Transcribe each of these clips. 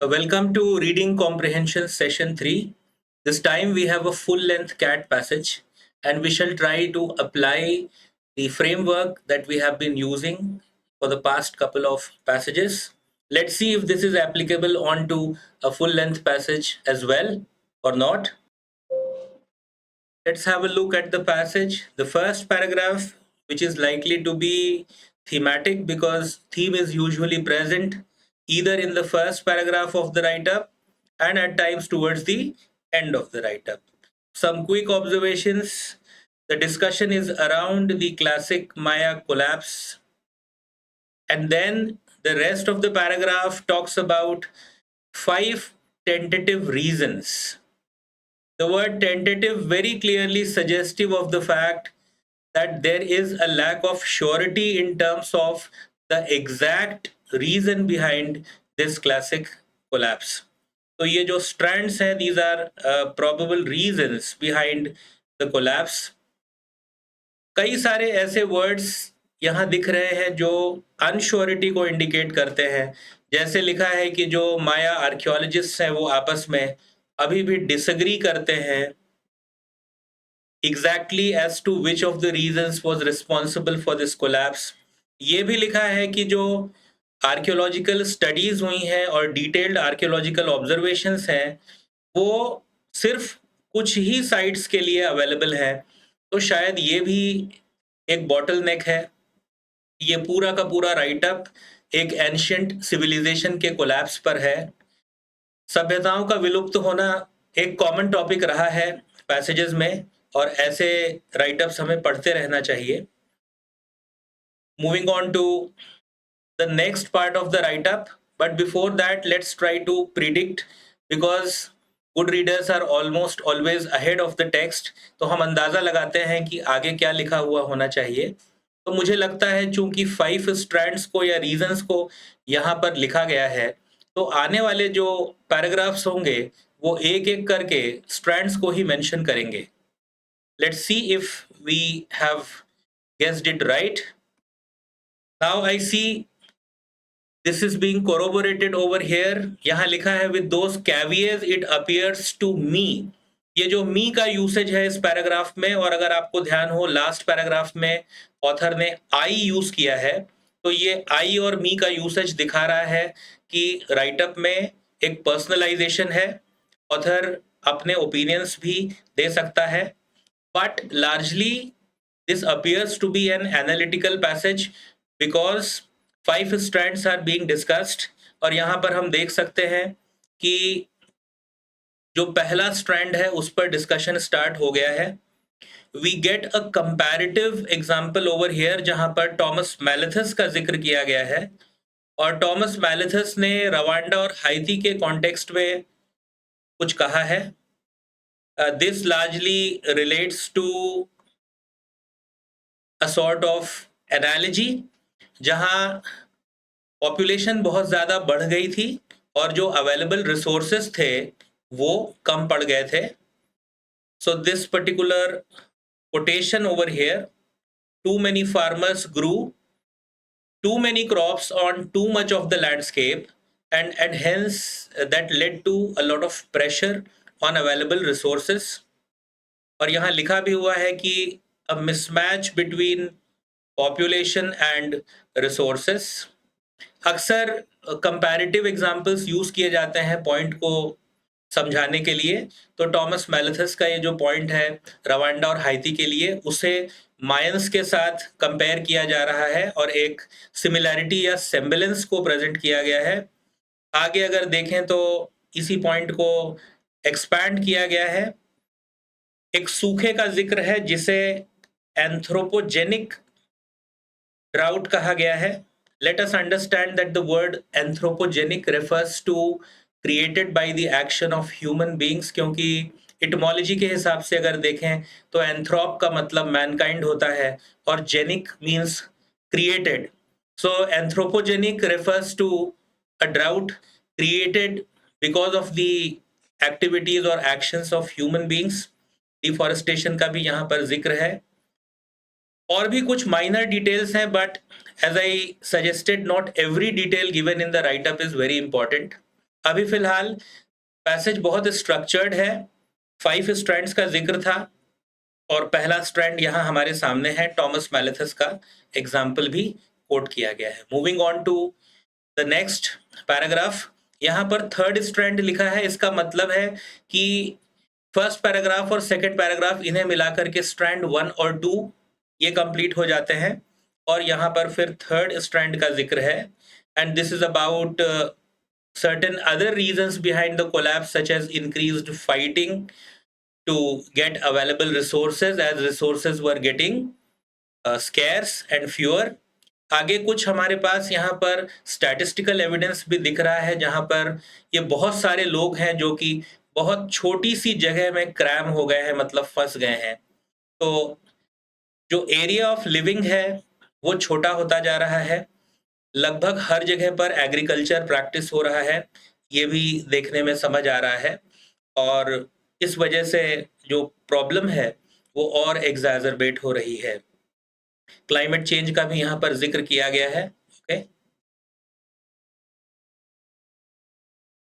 Welcome to Reading Comprehension Session 3. This time we have a full length CAT passage and we shall try to apply the framework that we have been using for the past couple of passages. Let's see if this is applicable onto a full length passage as well or not. Let's have a look at the passage. The first paragraph, which is likely to be thematic because theme is usually present either in the first paragraph of the write up and at times towards the end of the write up. Some quick observations. The discussion is around the classic Maya collapse, and then the rest of the paragraph talks about 5 tentative reasons. The word tentative very clearly suggestive of the fact that there is a lack of surety in terms of the exact reason behind this classic collapse. तो ये जो strands हैं, these are probable reasons behind the collapse. कई सारे ऐसे words यहाँ दिख रहे हैं जो अनश्योरिटी को इंडिकेट करते हैं. जैसे लिखा है कि जो माया आर्कियोलॉजिस्ट हैं वो आपस में अभी भी डिसएग्री करते हैं exactly as to which of the reasons was responsible for this collapse. ये भी लिखा है कि जो आर्कियोलॉजिकल स्टडीज हुई हैं और डिटेल्ड आर्कियोलॉजिकल ऑब्जर्वेशंस हैं वो सिर्फ कुछ ही साइट्स के लिए अवेलेबल है. तो शायद ये भी एक बॉटलनेक है. ये पूरा का पूरा राइटअप एक एंशिएंट सिविलाइजेशन के कोलैप्स पर है. सभ्यताओं का विलुप्त होना एक कॉमन टॉपिक रहा है पैसेजेस में और ऐसे राइटअप्स हमें पढ़ते रहना चाहिए. Moving on to the next part of the write up, but before that let's try to predict because good readers are almost always ahead of the text. तो हम अंदाजा लगाते हैं कि आगे क्या लिखा हुआ होना चाहिए. तो मुझे लगता है चूंकि 5 स्ट्रैंड्स को या रीजंस को यहाँ पर लिखा गया है तो आने वाले जो पैराग्राफ्स होंगे वो एक एक करके स्ट्रैंड्स को ही मेंशन करेंगे. Let's see if we have guessed it right. Now I see this is being corroborated over here. यहाँ लिखा है with those caveats it appears to me. ये जो me का यूसेज है इस पैराग्राफ में, और अगर आपको ध्यान हो लास्ट पैराग्राफ में ऑथर ने I यूज किया है, तो ये I और me का यूसेज दिखा रहा है कि राइटअप में एक पर्सनलाइजेशन है. ऑथर अपने ओपिनियंस भी दे सकता है. But largely this appears to be an analytical passage because 5 strands are being discussed. और यहाँ पर हम देख सकते हैं कि जो पहला स्ट्रैंड है उस पर डिस्कशन स्टार्ट हो गया है. We get a comparative example over here जहाँ पर टॉमस मैलेथस का जिक्र किया गया है, और टॉमस मैलेथस ने रवांडा और हाइती के कॉन्टेक्स्ट में कुछ कहा है. This largely relates to a sort of analogy जहां पॉपुलेशन बहुत ज़्यादा बढ़ गई थी और जो अवेलेबल रिसोर्सेस थे वो कम पड़ गए थे. So this particular quotation over here, too many farmers grew too many crops on too much of the landscape and hence that led to a lot of pressure on available resources. और यहाँ लिखा भी हुआ है कि a mismatch between population and resources. अक्सर comparative examples use किए जाते हैं पॉइंट को समझाने के लिए. तो टॉमस मैलेथस का ये जो पॉइंट है रवांडा और हाइती के लिए, उसे मायंस के साथ कंपेयर किया जा रहा है और एक सिमिलैरिटी या सेम्बलेंस को प्रेजेंट किया गया है. आगे अगर देखें तो इसी पॉइंट को एक्सपैंड किया गया है. एक सूखे का जिक्र है जिसे एंथ्रोपोजेनिक ड्राउट कहा गया है. Let us understand that the word anthropogenic refers to created by the action of human beings, क्योंकि इटमोलॉजी के हिसाब से अगर देखें तो एंथ्रोप का मतलब मैनकाइंड होता है और genic means created. So anthropogenic refers to a drought created because of the activities और actions of human beings. Deforestation का भी यहाँ पर जिक्र है. और भी कुछ माइनर डिटेल्स हैं, but as I suggested not every detail given in the write up is very important. अभी फिलहाल पैसेज बहुत स्ट्रक्चर्ड है, 5 स्ट्रैंड्स का जिक्र था और पहला स्ट्रैंड यहाँ हमारे सामने है, टॉमस मैलेथस का एग्जाम्पल भी कोट किया गया है। Moving on to the next paragraph, यहाँ पर थर्ड स्ट्रैंड लिखा है, इसका मतलब है कि फर्स्ट पैराग्राफ और सेकंड पैराग्राफ इन्हें मिलाकर के स्ट्रैंड 1 और 2 ये कंप्लीट हो जाते हैं और यहाँ पर फिर थर्ड स्ट्रैंड का जिक्र है, and this is about certain other reasons behind the collapse such as increased fighting to get available resources as resources were getting scarce and fewer। आगे कुछ हमारे पास यहाँ पर स्टैटिस्टिकल एविडेंस भी दिख रहा है जहाँ पर ये बहुत सारे लोग हैं जो कि बहुत छोटी सी जगह में क्रैम हो गए हैं, मतलब फंस गए हैं। तो जो एरिया ऑफ लिविंग है वो छोटा होता जा रहा है, लगभग हर जगह पर एग्रीकल्चर प्रैक्टिस हो रहा है, ये भी देखने में समझ आ रहा है, और इस वजह से जो प्रॉब्लम है वो और एग्जैजरबेट हो रही है। क्लाइमेट चेंज का भी यहाँ पर जिक्र किया गया है। ओके,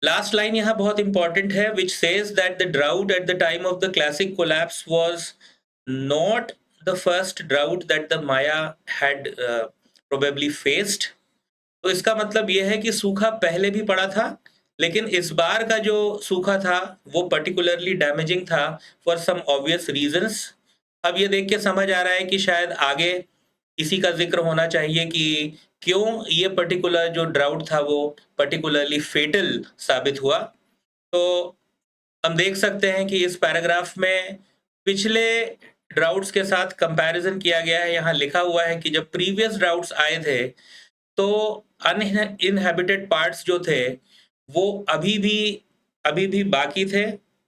लास्ट लाइन यहाँ बहुत इंपॉर्टेंट है, which says that the drought eight the time of the classic collapse was not the first drought that the Maya had probably faced. तो इसका मतलब यह है कि सूखा पहले भी पड़ा था, लेकिन इस बार का जो सूखा था वो पर्टिकुलरली डैमेजिंग था फॉर सम ऑब्वियस रीजंस। अब ये देख के समझ आ रहा है कि शायद आगे इसी का जिक्र होना चाहिए कि क्यों ये पर्टिकुलर जो ड्राउट था वो पर्टिकुलरली फेटल साबित हुआ। तो हम देख सकते हैं कि इस पैराग्राफ में पिछले ड्राउट्स के साथ कंपैरिजन किया गया है। यहाँ लिखा हुआ है कि जब प्रीवियस ड्राउट्स आए थे तो अनइनहैबिटेड पार्ट्स जो थे वो अभी भी बाकी थे,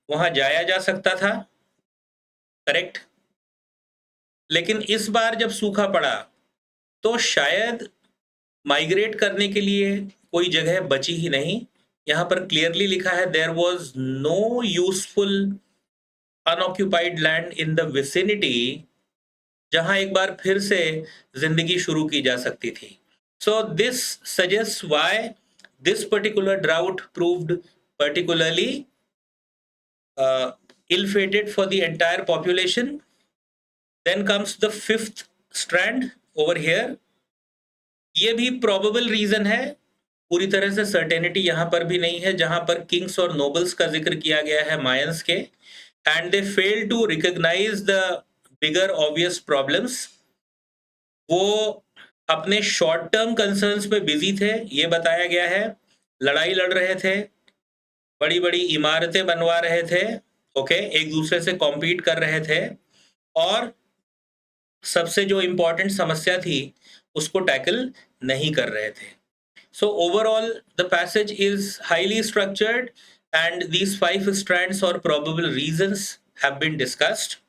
वहां जाया जा सकता था, करेक्ट। लेकिन इस बार जब सूखा पड़ा तो शायद माइग्रेट करने के लिए कोई जगह बची ही नहीं। यहाँ पर क्लियरली लिखा है there was no useful unoccupied land in the vicinity, जहां एक बार फिर से जिंदगी शुरू की जा सकती थी। So this suggests why this particular drought proved particularly ill-fated for the entire population. Then comes the fifth strand over here. ये भी probable reason है, पूरी तरह से certainty यहाँ पर भी नहीं है, जहाँ पर kings और nobles का जिक्र किया गया है मायंस के, and they fail to recognize the bigger obvious problems। वो अपने शॉर्ट टर्म कंसर्न्स पे बिजी थे, ये बताया गया है, लड़ाई लड़ रहे थे, बड़ी बड़ी इमारतें बनवा रहे थे, ओके, एक दूसरे से कॉम्पीट कर रहे थे, और सबसे जो इंपॉर्टेंट समस्या थी उसको टैकल नहीं कर रहे थे। So overall the passage is highly structured and these 5 strands और probable reasons have been discussed.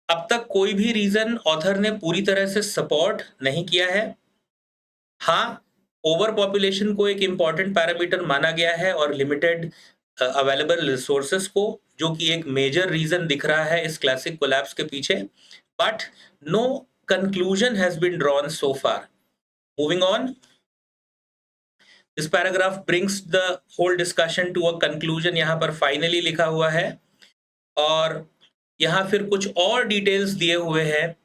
अब तक कोई भी रीजन ऑथर ने पूरी तरह से सपोर्ट नहीं किया है। हाँ, ओवर पॉपुलेशन को एक इंपॉर्टेंट पैरामीटर माना गया है और लिमिटेड अवेलेबल रिसोर्सेस को, जो कि एक मेजर रीजन दिख रहा है इस क्लासिक कोलैप्स के पीछे, but no conclusion has been drawn so far. Moving on, this paragraph brings the whole discussion to a conclusion, यहाँ पर फाइनली लिखा हुआ है, और यहाँ फिर कुछ और डिटेल्स दिए हुए हैं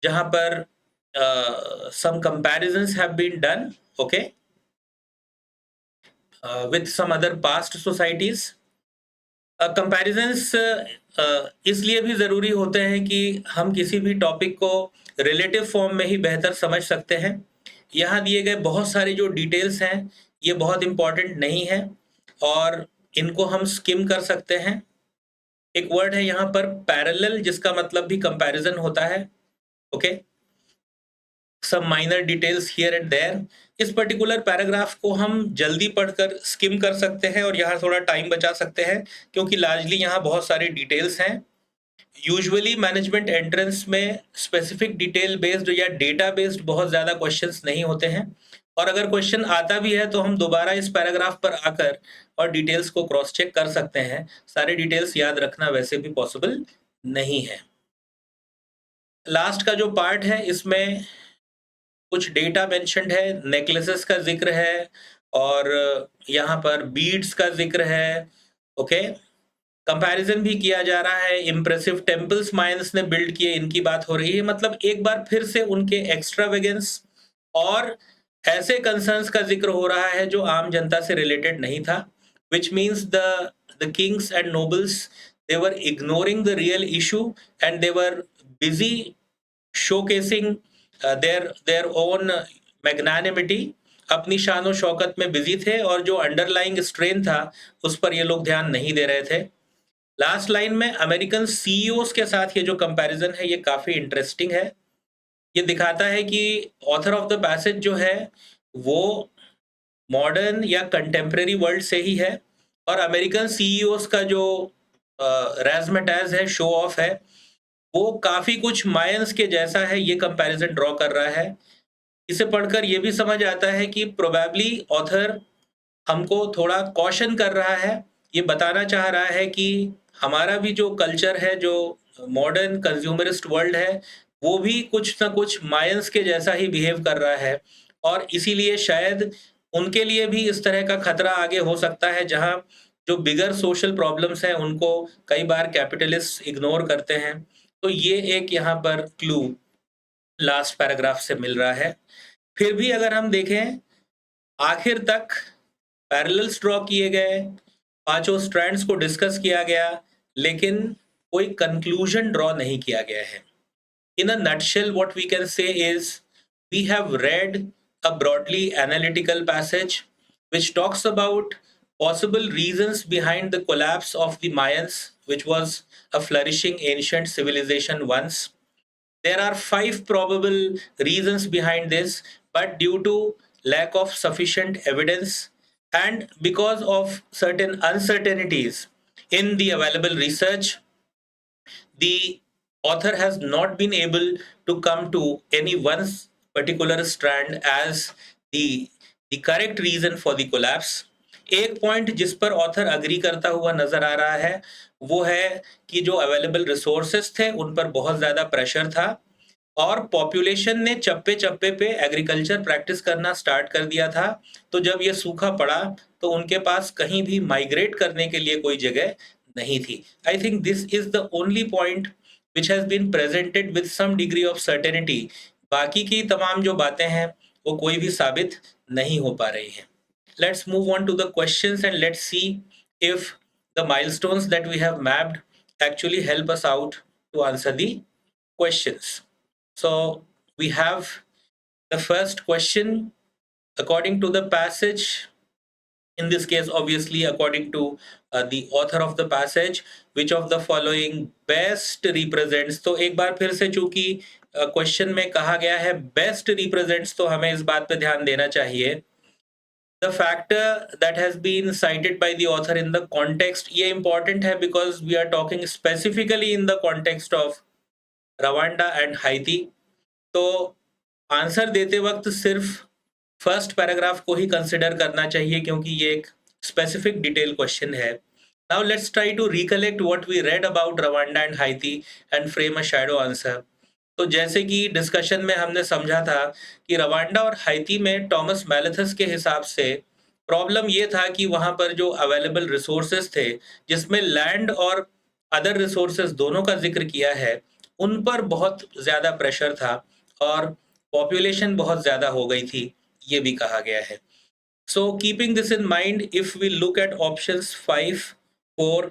जहां पर some comparisons have been done, okay, with some other past societies। comparisons इसलिए भी जरूरी होते हैं कि हम किसी भी टॉपिक को रिलेटिव फॉर्म में ही बेहतर समझ सकते हैं। यहाँ दिए गए बहुत सारे जो डिटेल्स हैं ये बहुत इंपॉर्टेंट नहीं है और इनको हम स्किम कर सकते हैं। एक वर्ड है यहाँ पर पैरेलल, जिसका मतलब भी कंपैरिजन होता है, okay. Some minor details here and there. इस पर्टिकुलर पैराग्राफ को हम जल्दी पढ़कर स्किम कर सकते हैं और यहाँ थोड़ा टाइम बचा सकते हैं, क्योंकि लार्जली यहाँ बहुत सारे डिटेल्स हैं। यूजुअली मैनेजमेंट एंट्रेंस में स्पेसिफिक डिटेल बेस्ड या डेटा बेस्ड बहुत ज़्यादा क्वेश्चंस नहीं होते हैं, और अगर क्वेश्चन आता भी है तो हम दोबारा इस पैराग्राफ पर आकर और डिटेल्स को क्रॉस चेक कर सकते हैं। सारे डिटेल्स याद रखना वैसे भी पॉसिबल नहीं है। लास्ट का जो पार्ट है इसमें कुछ डेटा मेंशन्ड है, नेकलेसेस का जिक्र है और यहाँ पर बीड्स का जिक्र है। ओके, कंपैरिजन भी किया जा रहा है, इम्प्रेसिव टेम्पल्स मायंस ने बिल्ड किए, इनकी बात हो रही है। मतलब एक बार फिर से उनके एक्स्ट्रावेगेंस और ऐसे कंसर्न्स का जिक्र हो रहा है जो आम जनता से रिलेटेड नहीं था, which means the Kings and nobles, they were ignoring the real issue and they were busy showcasing their own magnanimity, अपनी शान और शौकत में बिजी थे, और जो अंडरलाइंग स्ट्रेन था उस पर ये लोग ध्यान नहीं दे रहे थे। लास्ट लाइन में अमेरिकन सीईओज के साथ ये जो कंपैरिजन है ये काफी इंटरेस्टिंग है। ये दिखाता है कि ऑथर ऑफ द पैसेज जो है वो मॉडर्न या कंटेम्प्रेरी वर्ल्ड से ही है, और अमेरिकन सीईओज का जो रैज़मेटाज़ है, शो ऑफ है, वो काफी कुछ मायंस के जैसा है, ये कंपैरिजन ड्रॉ कर रहा है। इसे पढ़कर ये भी समझ आता है कि प्रोबेबली ऑथर हमको थोड़ा कॉशन कर रहा है, ये बताना चाह रहा है कि हमारा भी जो कल्चर है, जो मॉडर्न कंज्यूमरिस्ट वर्ल्ड है, वो भी कुछ ना कुछ मायंस के जैसा ही बिहेव कर रहा है, और इसीलिए शायद उनके लिए भी इस तरह का खतरा आगे हो सकता है, जहां जो बिगर सोशल प्रॉब्लम्स हैं उनको कई बार कैपिटलिस्ट इग्नोर करते हैं। तो ये एक यहाँ पर क्लू लास्ट पैराग्राफ से मिल रहा है। फिर भी अगर हम देखें, आखिर तक पैरेलल्स ड्रॉ किए गए, पांचों स्ट्रैंड्स को डिस्कस किया गया, लेकिन कोई कंक्लूजन ड्रॉ नहीं किया गया है। In a nutshell, what we can say is we have read a broadly analytical passage which talks about possible reasons behind the collapse of the Mayans, which was a flourishing ancient civilization once. There are 5 probable reasons behind this, but due to lack of sufficient evidence and because of certain uncertainties in the available research, the author has not been able to come to any one particular strand as the correct reason for the collapse. एक point जिस पर author agree करता हुआ नजर आ रहा है वो है कि जो अवेलेबल रिसोर्सेस थे उन पर बहुत ज्यादा प्रेशर था, और पॉपुलेशन ने चप्पे चप्पे पे एग्रीकल्चर प्रैक्टिस करना स्टार्ट कर दिया था। तो जब ये सूखा पड़ा तो उनके पास कहीं भी माइग्रेट करने के लिए कोई जगह नहीं थी। I think this is the only point which has been presented with some degree of certainty. बाकी की तमाम जो बातें हैं वो कोई भी साबित नहीं हो पा रही हैं। Let's move on to the questions and let's see if the milestones that we have mapped actually help us out to answer the questions. So we have the first question according to the passage. In this case, obviously, according to the author of the passage, which of the following best represents? तो एक बार फिर से चूंकि question में कहा गया है best represents, तो हमें इस बात पे ध्यान देना चाहिए the factor that has been cited by the author in the context. ये important है because we are talking specifically in the context of Rwanda and हाइती। तो आंसर देते वक्त सिर्फ फर्स्ट पैराग्राफ को ही कंसिडर करना चाहिए क्योंकि ये एक स्पेसिफिक डिटेल क्वेश्चन है। Now let's try to recollect what we read about Rwanda and Haiti and frame a shadow answer. तो जैसे कि डिस्कशन में हमने समझा था कि रवांडा और हाइती में टॉमस मैलेथस के हिसाब से प्रॉब्लम ये था कि वहां पर जो अवेलेबल रिसोर्सेज थे, जिसमें लैंड और अदर रिसोर्सेज दोनों का जिक्र किया है, उन पर बहुत ज्यादा प्रेशर था और पॉपुलेशन बहुत ज्यादा हो गई थी, ये भी कहा गया है। So keeping this in mind, if we look at options 5, 4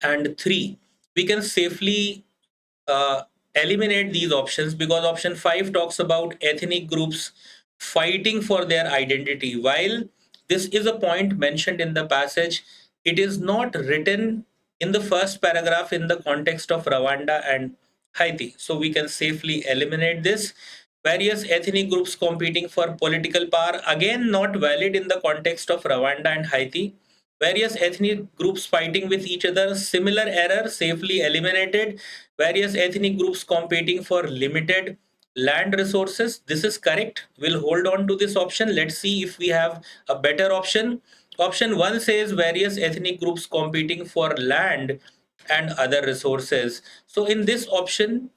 and 3, we can safely eliminate these options because option 5 talks about ethnic groups fighting for their identity. While this is a point mentioned in the passage, it is not written in the first paragraph in the context of Rwanda and Haiti. So we can safely eliminate this. Various ethnic groups competing for political power, again not valid in the context of Rwanda and Haiti. Various ethnic groups fighting with each other, similar error, safely eliminated. Various ethnic groups competing for limited land resources, this is correct. We'll hold on to this option. Let's see if we have a better option. Option 1 says various ethnic groups competing for land and other resources. So in this option,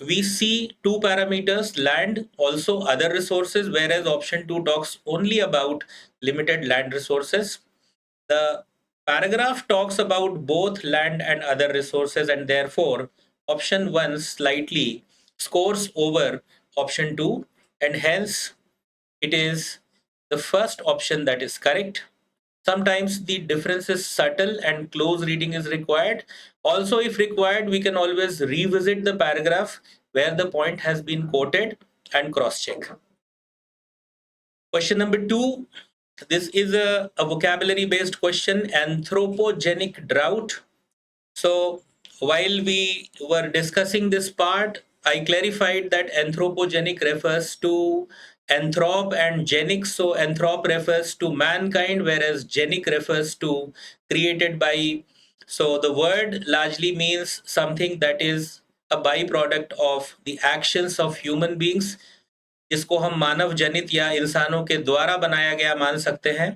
we see 2 parameters, land, also other resources, whereas option 2 talks only about limited land resources. The paragraph talks about both land and other resources, and therefore option 1 slightly scores over option 2, and hence it is the first option that is correct. Sometimes the difference is subtle and close reading is required. Also, if required, we can always revisit the paragraph where the point has been quoted and cross check. Question number 2. This is a vocabulary based question, anthropogenic drought. So while we were discussing this part, I clarified that anthropogenic refers to anthrop and genic. So anthrop refers to mankind, whereas genic refers to created by. So the word largely means something that is a byproduct of the actions of human beings, जिसको हम मानव जनित या इंसानों के द्वारा बनाया गया मान सकते हैं.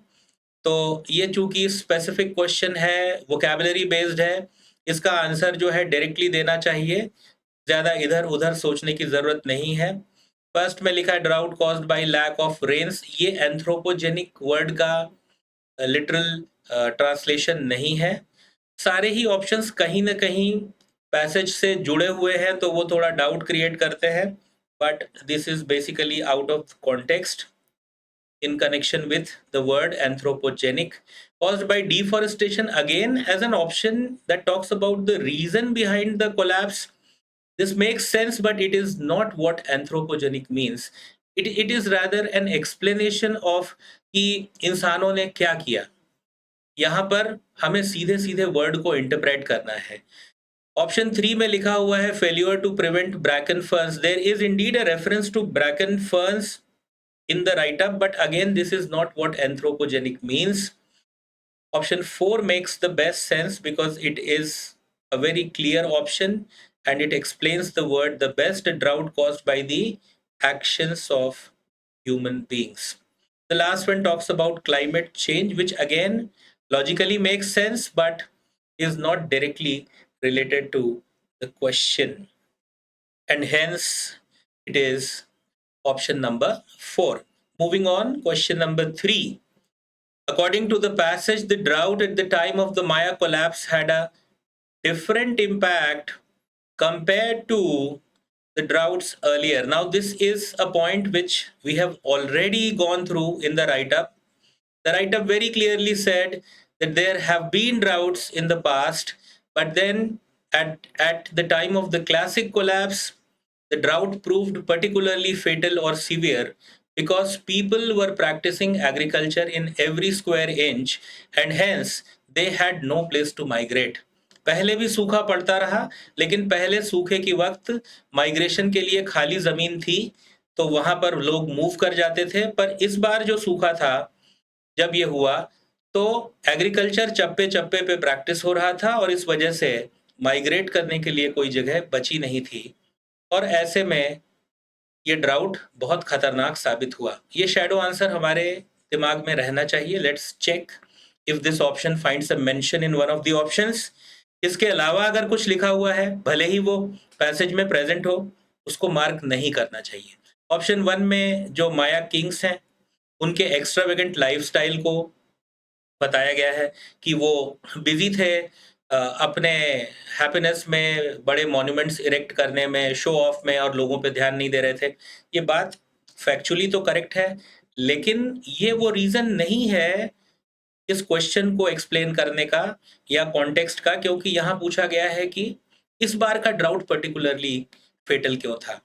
तो ये चूंकि स्पेसिफिक क्वेश्चन है, वोकैबुलरी बेस्ड है, इसका आंसर जो है डायरेक्टली देना चाहिए, ज़्यादा इधर उधर सोचने की ज़रूरत नहीं है. फर्स्ट में लिखा है drought caused by lack of rains. ये एंथ्रोपोजेनिक वर्ड का लिटरल ट्रांसलेशन नहीं है. सारे ही ऑप्शंस कहीं ना कहीं पैसेज से जुड़े हुए हैं, तो वो थोड़ा डाउट क्रिएट करते हैं, but this is basically out of context in connection with the word anthropogenic. Caused by deforestation, again as an option that talks about the reason behind the collapse. This makes sense, but it is not what anthropogenic means. It is rather an explanation of कि इंसानों ने क्या किया. यहाँ पर हमें सीधे सीधे वर्ड को इंटरप्रेट करना है. ऑप्शन 3 में लिखा हुआ है failure to prevent bracken ferns. There is indeed a reference to bracken ferns in the write-up, but again this is not what anthropogenic means. Option 4 makes the best sense because it is a very clear option and it explains the word the best, drought caused by the actions of human beings. The last one talks about climate change, which again logically makes sense but is not directly related to the question, and hence it is option number 4. Moving on, question number 3. According to the passage, the drought at the time of the Maya collapse had a different impact compared to the droughts earlier. Now, this is a point which we have already gone through in the write-up. The write-up very clearly said that there have been droughts in the past, but then at the time of the classic collapse, the drought proved particularly fatal or severe because people were practicing agriculture in every square inch and hence they had no place to migrate. पहले भी सूखा पड़ता रहा, लेकिन पहले सूखे की वक्त माइग्रेशन के लिए खाली जमीन थी, तो वहां पर लोग मूव कर जाते थे. पर इस बार जो सूखा था, जब ये हुआ, तो एग्रीकल्चर चप्पे चप्पे पे प्रैक्टिस हो रहा था और इस वजह से माइग्रेट करने के लिए कोई जगह बची नहीं थी, और ऐसे में ये ड्राउट बहुत खतरनाक साबित हुआ. ये शैडो आंसर हमारे दिमाग में रहना चाहिए. Let's check if this option finds a mention in one of the options. इसके अलावा अगर कुछ लिखा हुआ है, भले ही वो पैसेज में प्रेजेंट हो, उसको मार्क नहीं करना चाहिए. ऑप्शन 1 में जो माया किंग्स हैं, उनके एक्स्ट्रावेगेंट लाइफस्टाइल को बताया गया है कि वो बिजी थे अपने हैप्पीनेस में, बड़े मॉन्यूमेंट्स इरेक्ट करने में, शो ऑफ में, और लोगों पे ध्यान नहीं दे रहे थे. ये बात फैक्चुअली तो करेक्ट है, लेकिन ये वो रीजन नहीं है इस क्वेश्चन को एक्सप्लेन करने का या कॉन्टेक्स्ट का, क्योंकि यहाँ पूछा गया है कि इस बार का ड्राउट पर्टिकुलरली फेटल क्यों था.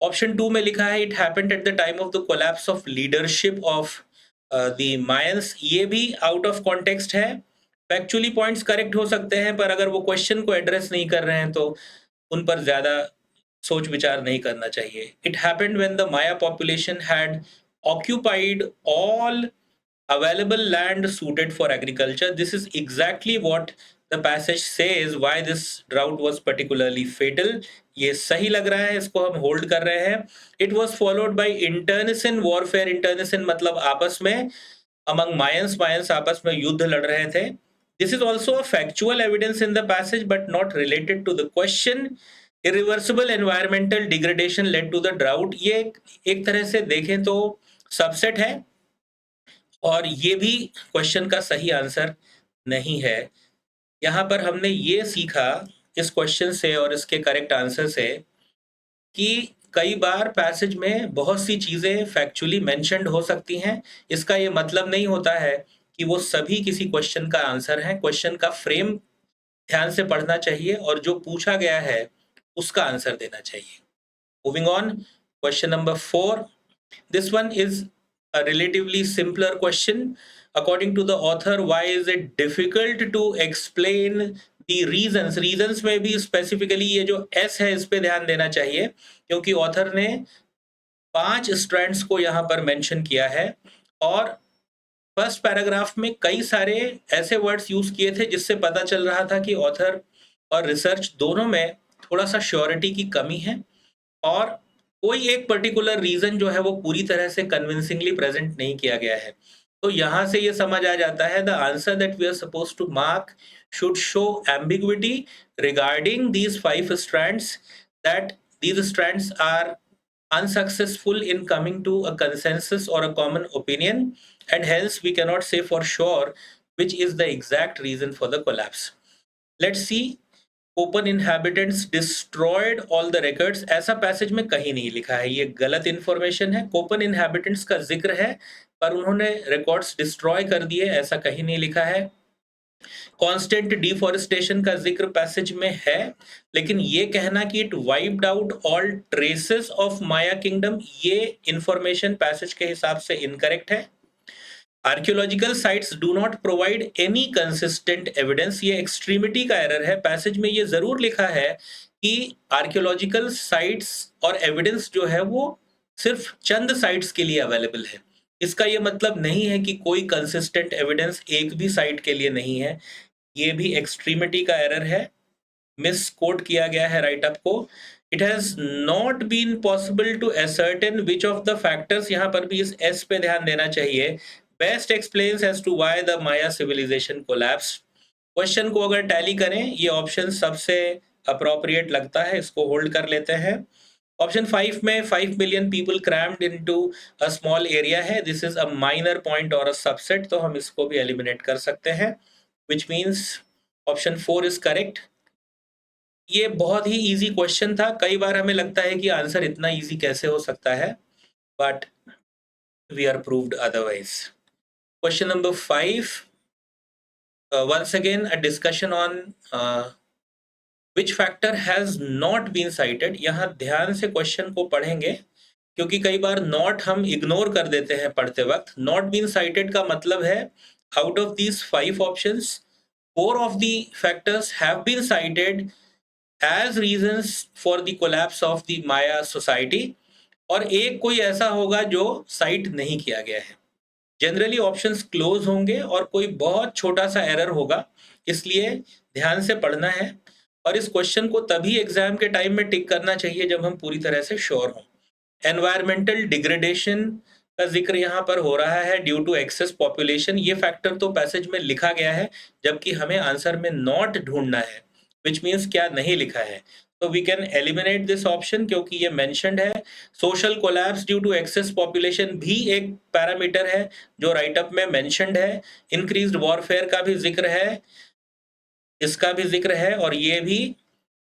ऑप्शन 2 में लिखा है it happened at the time of the collapse of leadership of the Mayans. ये भी आउट ऑफ कॉन्टेक्स्ट है. फैक्चुअली पॉइंट्स करेक्ट हो सकते हैं, पर अगर वो क्वेश्चन को एड्रेस नहीं कर रहे हैं तो उन पर ज्यादा सोच विचार नहीं करना चाहिए. It happened when the Maya population had occupied all available land suited for agriculture. This is exactly what the passage says why this drought was particularly fatal. ये सही लग रहा है, इसको हम होल्ड कर रहे हैं. It was followed by internecine warfare. Internecine मतलब आपस में, among Mayans आपस में युद्ध लड़ रहे थे. This is also a factual evidence in the passage but not related to the question. Irreversible environmental degradation led to the drought. ये एक तरह से देखें तो सबसेट है और ये भी क्वेश्चन का सही आंसर नहीं है। यहाँ पर हमने ये सीखा इस क्वेश्चन से और इसके करेक्ट आंसर से कि कई बार पैसेज में बहुत सी चीज़ें फैक्चुअली मेंशन्ड हो सकती हैं। इसका ये मतलब नहीं होता है कि वो सभी किसी क्वेश्चन का आंसर है। क्वेश्चन का फ्रेम ध्यान से पढ़ना चाहिए और जो पूछा गया है उसका आंसर देना चाहिए। Moving on, question number 4. This one is a relatively simpler question. According to the author, why is it difficult to explain the reasons? Reasons में भी specifically ये जो S है इस पे ध्यान देना चाहिए, क्योंकि ऑथर ने 5 स्ट्रैंड्स को यहाँ पर मेंशन किया है और फर्स्ट पैराग्राफ में कई सारे ऐसे वर्ड्स यूज किए थे जिससे पता चल रहा था कि ऑथर और रिसर्च दोनों में थोड़ा सा श्योरिटी की कमी है और कोई एक पर्टिकुलर रीजन जो है वो पूरी तरह से कन्विंसिंगली प्रेजेंट नहीं किया गया है। तो यहाँ से ये समझ आ जाता है the answer that we are suppose to mark should show ambiguity regarding these 5 strands, that these strands are unsuccessful in coming to a consensus or a common opinion, and hence we cannot say for sure which is the exact reason for the collapse. Let's see. Open inhabitants destroyed all the records, ऐसा passage में कहीं नहीं लिखा है, ये गलत information है। Open inhabitants का जिक्र है पर उन्होंने रिकॉर्ड्स डिस्ट्रॉय कर दिए, ऐसा कहीं नहीं लिखा है। कांस्टेंट डिफॉरेस्टेशन का जिक्र पैसेज में है, लेकिन ये कहना कि it wiped out all traces of Maya kingdom, ये इंफॉर्मेशन पैसेज के हिसाब से इनकरेक्ट है। Archaeological sites do not provide any consistent evidence, ये एक्सट्रीमिटी का एरर है। पैसेज में ये जरूर लिखा है कि आर्कियोलॉजिकल साइट्स और एविडेंस जो है वो सिर्फ चंद साइट्स के लिए अवेलेबल है। इसका ये मतलब नहीं है कि कोई कंसिस्टेंट एविडेंस एक भी साइट के लिए नहीं है, ये भी एक्सट्रीमिटी का एरर है, मिस कोट किया गया है राइट अप को। It has not been possible to ascertain which of the factors, यहाँ पर भी इस एस पे ध्यान देना चाहिए, best explains as to why the Maya civilisation collapsed. Question को अगर टैली करें, ये ऑप्शन सबसे अप्रोप्रिएट लगता है, इसको होल्ड कर लेते हैं। ऑप्शन 5 में 5 million people crammed into a small area है, this is a minor point और अ सबसेट, तो हम इसको भी एलिमिनेट कर सकते हैं, which means option 4 is correct. ये बहुत ही इजी क्वेश्चन था, कई बार हमें लगता है कि आंसर इतना इजी कैसे हो सकता है, but we are proved otherwise. Question number 5, once again a discussion on which factor has not been cited. यहाँ ध्यान से क्वेश्चन को पढ़ेंगे क्योंकि कई बार नॉट हम इग्नोर कर देते हैं पढ़ते वक्त। नॉट बीन साइटेड का मतलब है out of these 5 options 4 of the factors have been cited as reasons for the collapse of the Maya society, और एक कोई ऐसा होगा जो साइट नहीं किया गया है। जनरली ऑप्शंस क्लोज होंगे और कोई बहुत छोटा सा एरर होगा, इसलिए ध्यान से पढ़ना है और इस क्वेश्चन को तभी एग्जाम के टाइम में टिक करना चाहिए जब हम पूरी तरह से श्योर हों। एनवायरमेंटल डिग्रेडेशन का जिक्र यहाँ पर हो रहा है ड्यू टू एक्सेस पॉपुलेशन, ये फैक्टर तो पैसेज में लिखा गया है जबकि हमें आंसर में नॉट ढूंढना है, विच मीन्स क्या नहीं लिखा है, तो we can eliminate this option क्योंकि ये मेंशन्ड है। Social collapse due to excess population भी एक पैरामीटर है जो राइट अप में मेंशन्ड है। इंक्रीज्ड वॉरफेयर का भी जिक्र है, इसका भी जिक्र है, और ये भी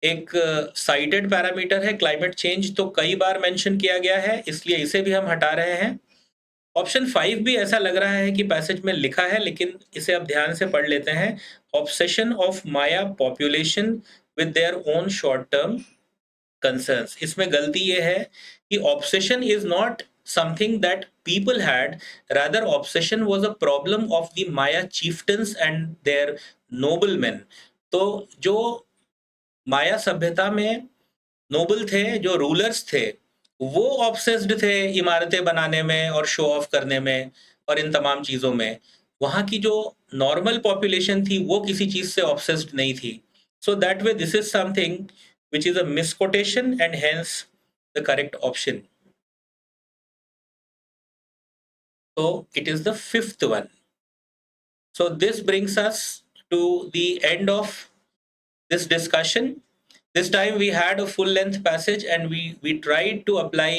एक साइटेड पैरामीटर है। क्लाइमेट चेंज तो कई बार मेंशन किया गया है, इसलिए इसे भी हम हटा रहे हैं। ऑप्शन 5 भी ऐसा लग रहा है कि पैसेज में लिखा है, लेकिन इसे अब ध्यान से पढ़ लेते हैं। Obsession of Maya population with their own short term concerns, इसमें गलती ये है कि obsession is not something that people had, rather obsession was a problem of the Maya chieftains and their noblemen. तो जो माया सभ्यता में नोबल थे, जो रूलर्स थे, वो ऑब्सेस्ड थे इमारतें बनाने में और शो ऑफ करने में और इन तमाम चीज़ों में। वहाँ की जो नॉर्मल पॉपुलेशन थी वो किसी चीज़ से ऑब्सेस्ड नहीं थी। So that way this is something which is a misquotation and hence the correct option. So it is the 5th one. So this brings us to the end of this discussion. This time we had a full length passage and we tried to apply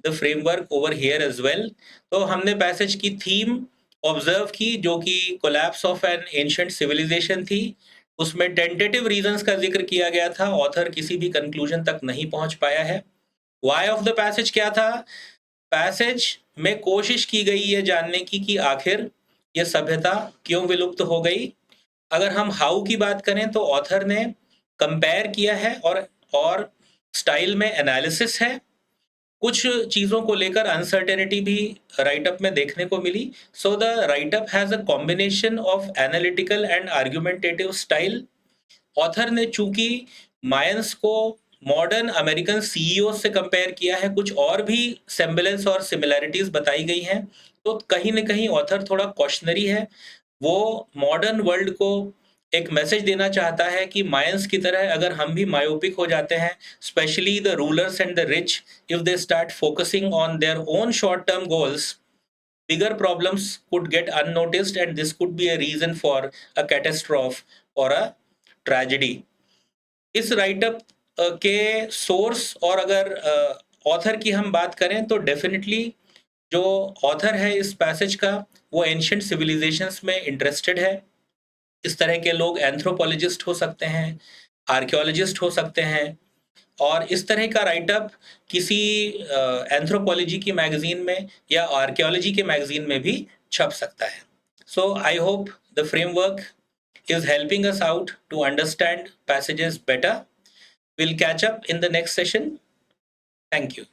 the framework over here as well. तो हमने passage की theme observe की, जो कि collapse of an ancient civilization थी। उसमें tentative reasons का जिक्र किया गया था, ऑथर किसी भी कंक्लूजन तक नहीं पहुंच पाया है। व्हाई ऑफ द पैसेज क्या था? पैसेज में कोशिश की गई ये जानने की कि आखिर ये सभ्यता क्यों विलुप्त हो गई। अगर हम हाउ की बात करें तो ऑथर ने कंपेयर किया है और स्टाइल में एनालिसिस है। कुछ चीजों को लेकर अनसर्टेनिटी भी राइट अप में देखने को मिली। So the write up has a combination of analytical and argumentative style. Author ने चूंकि मायंस को मॉडर्न अमेरिकन सीईओ से कंपेयर किया है, कुछ और भी सेम्बलेंस और सिमिलैरिटीज बताई गई हैं, तो कहीं ना कहीं ऑथर थोड़ा कॉशनरी है। वो मॉडर्न वर्ल्ड को एक मैसेज देना चाहता है कि मायंस की तरह अगर हम भी मायोपिक हो जाते हैं, specially the rulers and the rich, if they start focusing on their own short term goals, bigger problems could get unnoticed and this could be a reason for a catastrophe or a tragedy. इस write up के source और अगर author की हम बात करें तो definitely जो ऑथर है इस पैसेज का वो एंशिएंट सिविलाइजेशंस में इंटरेस्टेड है। इस तरह के लोग एंथ्रोपोलॉजिस्ट हो सकते हैं, आर्कियोलॉजिस्ट हो सकते हैं, और इस तरह का राइटअप किसी एंथ्रोपोलॉजी की मैगजीन में या आर्कियोलॉजी के मैगजीन में भी छप सकता है। So I hope the framework is helping us out to understand passages better. We'll catch up in the next session. Thank you.